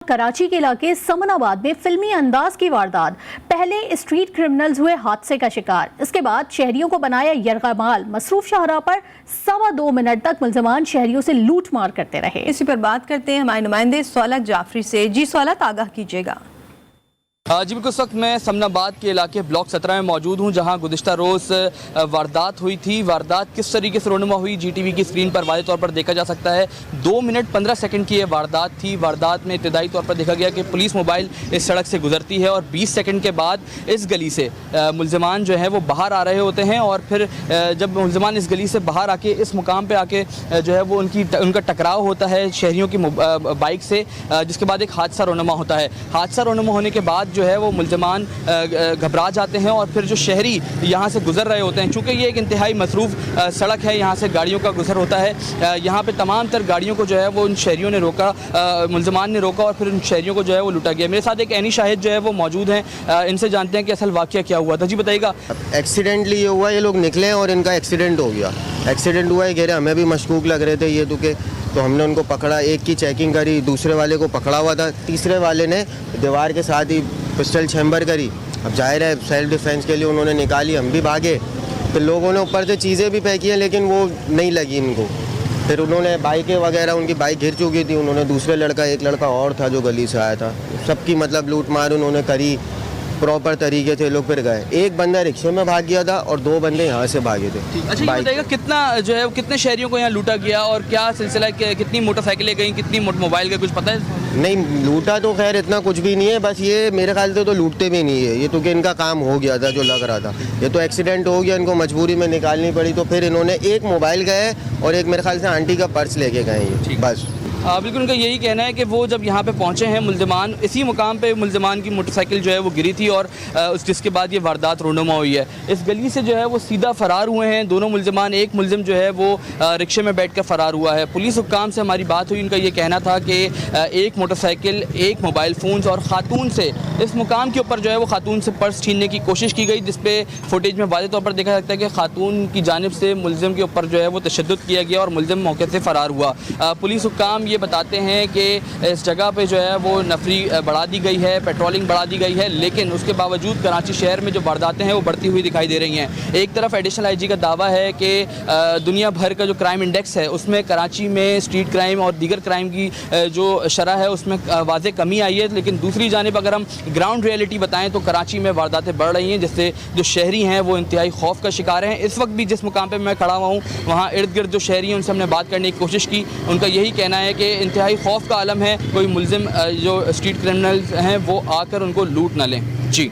कराची के इलाके समनाबाद में फिल्मी अंदाज की वारदात। पहले स्ट्रीट क्रिमिनल्स हुए हादसे का शिकार, इसके बाद शहरियों को बनाया यरगमाल। मसरूफ शाहराह पर 2.25 मिनट तक मुल्ज़िमान शहरियों से लूट मार करते रहे। इसी पर बात करते हैं हमारे नुमाइंदे सौलत जाफरी से। जी सौलत, आगाह कीजिएगा। जी बिल्कुल, इस वक्त मैं समनाबाद के इलाके ब्लॉक 17 में मौजूद हूँ, जहाँ गुज़िश्ता रोज़ वारदात हुई थी। वारदात किस तरीके से रोनुमा हुई GTV की स्क्रीन पर वाज़ेह तौर पर देखा जा सकता है। 2 मिनट 15 सेकंड की ये वारदात थी। वारदात में इब्तदाई तौर पर देखा गया कि पुलिस मोबाइल इस सड़क से गुजरती है और 20 सेकंड के बाद इस गली से मुल्ज़िमान जो है वो बाहर आ रहे होते हैं और फिर जब मुल्ज़िमान इस गली से बाहर आके इस मुकाम पर आके जो है वो उनका टकराव होता है शहरियों की बाइक से, जिसके बाद एक हादसा रोनुमा होता है। हादसा रोनुमा होने के बाद जो है वो मुल्ज़िमान घबरा जाते हैं और फिर जो शहरी यहाँ से गुजर रहे होते हैं, चूँकि ये एक इंतहाई मसरूफ़ सड़क है, यहाँ से गाड़ियों का गुजर होता है। यहाँ पे तमाम तर गाड़ियों को जो है वो उन शहरियों ने रोका, मुल्ज़िमान ने रोका और फिर उन शहरियों को जो है वो लूटा गया। मेरे साथ एक ऐनी शाहिद जो है वो मौजूद हैं, इनसे जानते हैं कि असल वाक़या क्या हुआ था। जी बताइएगा। एक्सीडेंटली ये हुआ, ये लोग निकले और इनका एक्सीडेंट हो गया। एक्सीडेंट हुआ है, कह रहे हमें भी मशकूक लग रहे थे ये तो हमने उनको पकड़ा। एक की चेकिंग करी, दूसरे वाले को पकड़ा हुआ था, तीसरे वाले ने दीवार के साथ ही पिस्टल चैम्बर करी। अब जाहिर है सेल्फ डिफेंस के लिए उन्होंने निकाली, हम भी भागे। फिर लोगों ने ऊपर से चीज़ें भी फेंकी हैं लेकिन वो नहीं लगी इनको। फिर उन्होंने बाइकें वगैरह, उनकी बाइक गिर चुकी थी, उन्होंने दूसरे एक लड़का और था जो गली से आया था, सबकी मतलब लूट मार उन्होंने करी प्रॉपर तरीके से। लोग फिर गए, एक बंदा रिक्शे में भाग गया था और 2 बंदे यहाँ से भागे थे। अच्छा, ये बताइएगा कितना जो है कितने शहरियों को यहाँ लूटा गया और क्या सिलसिला, कितनी मोटरसाइकिलें गई, कितनी मोबाइल का कुछ पता है? नहीं, लूटा तो खैर इतना कुछ भी नहीं है, बस ये मेरे ख्याल से तो लूटते भी नहीं है ये, तो कि इनका काम हो गया था जो लग रहा था। ये तो एक्सीडेंट हो गया, इनको मजबूरी में निकालनी पड़ी, तो फिर इन्होंने एक मोबाइल गए और एक मेरे ख्याल से आंटी का पर्स लेके गए ये, बस। बिल्कुल, उनका यही कहना है कि वो जब यहाँ पे पहुँचे हैं मुल्ज़िमान, इसी मुकाम पे मुल्ज़िमान की मोटरसाइकिल जो है वो गिरी थी और जिसके बाद ये वारदात रोनुमा हुई है। इस गली से जो है वो सीधा फ़रार हुए हैं दोनों मुल्ज़िमान। एक मुल्ज़िम जो है वो रिक्शे में बैठ कर फ़रार हुआ है। पुलिस हुक्काम से हमारी बात हुई, उनका ये कहना था कि एक मोटरसाइकिल, एक मोबाइल फ़ोन्स और ख़ातून से इस मुकाम के ऊपर जो है वो ख़ातून से पर्स छीनने की कोशिश की गई, जिसपे फुटेज में वाज़ेह तौर पर देखा सकता है कि ख़ातून की जानिब से मुल्ज़िम के ऊपर जो है वो तशद्दुद किया गया और मुल्ज़िम मौके से फ़रार हुआ। पुलिस हुक्काम ये बताते हैं कि इस जगह पे जो है वो नफरी बढ़ा दी गई है, पेट्रोलिंग बढ़ा दी गई है, लेकिन उसके बावजूद कराची शहर में जो वारदातें हैं वो बढ़ती हुई दिखाई दे रही हैं। एक तरफ एडिशनल IG का दावा है कि दुनिया भर का जो क्राइम इंडेक्स है उसमें कराची में स्ट्रीट क्राइम और दीगर क्राइम की जो शरह है उसमें वाज़ेह कमी आई है, लेकिन दूसरी जानिब अगर हम ग्राउंड रियलिटी बताएं तो कराची में वारदातें बढ़ रही हैं, जिससे जो शहरी हैं वो इंतहाई खौफ का शिकार हैं। इस वक्त भी जिस मुकाम पर मैं खड़ा हुआ हूँ वहाँ इर्द गिर्द जो शहरी हैं उनसे हमने बात करने की कोशिश की। उनका यही कहना है कि इंतहाई खौफ का आलम है, कोई मुल्ज़िम जो स्ट्रीट क्रिमिनल्स हैं वो आकर उनको लूट ना लें। जी।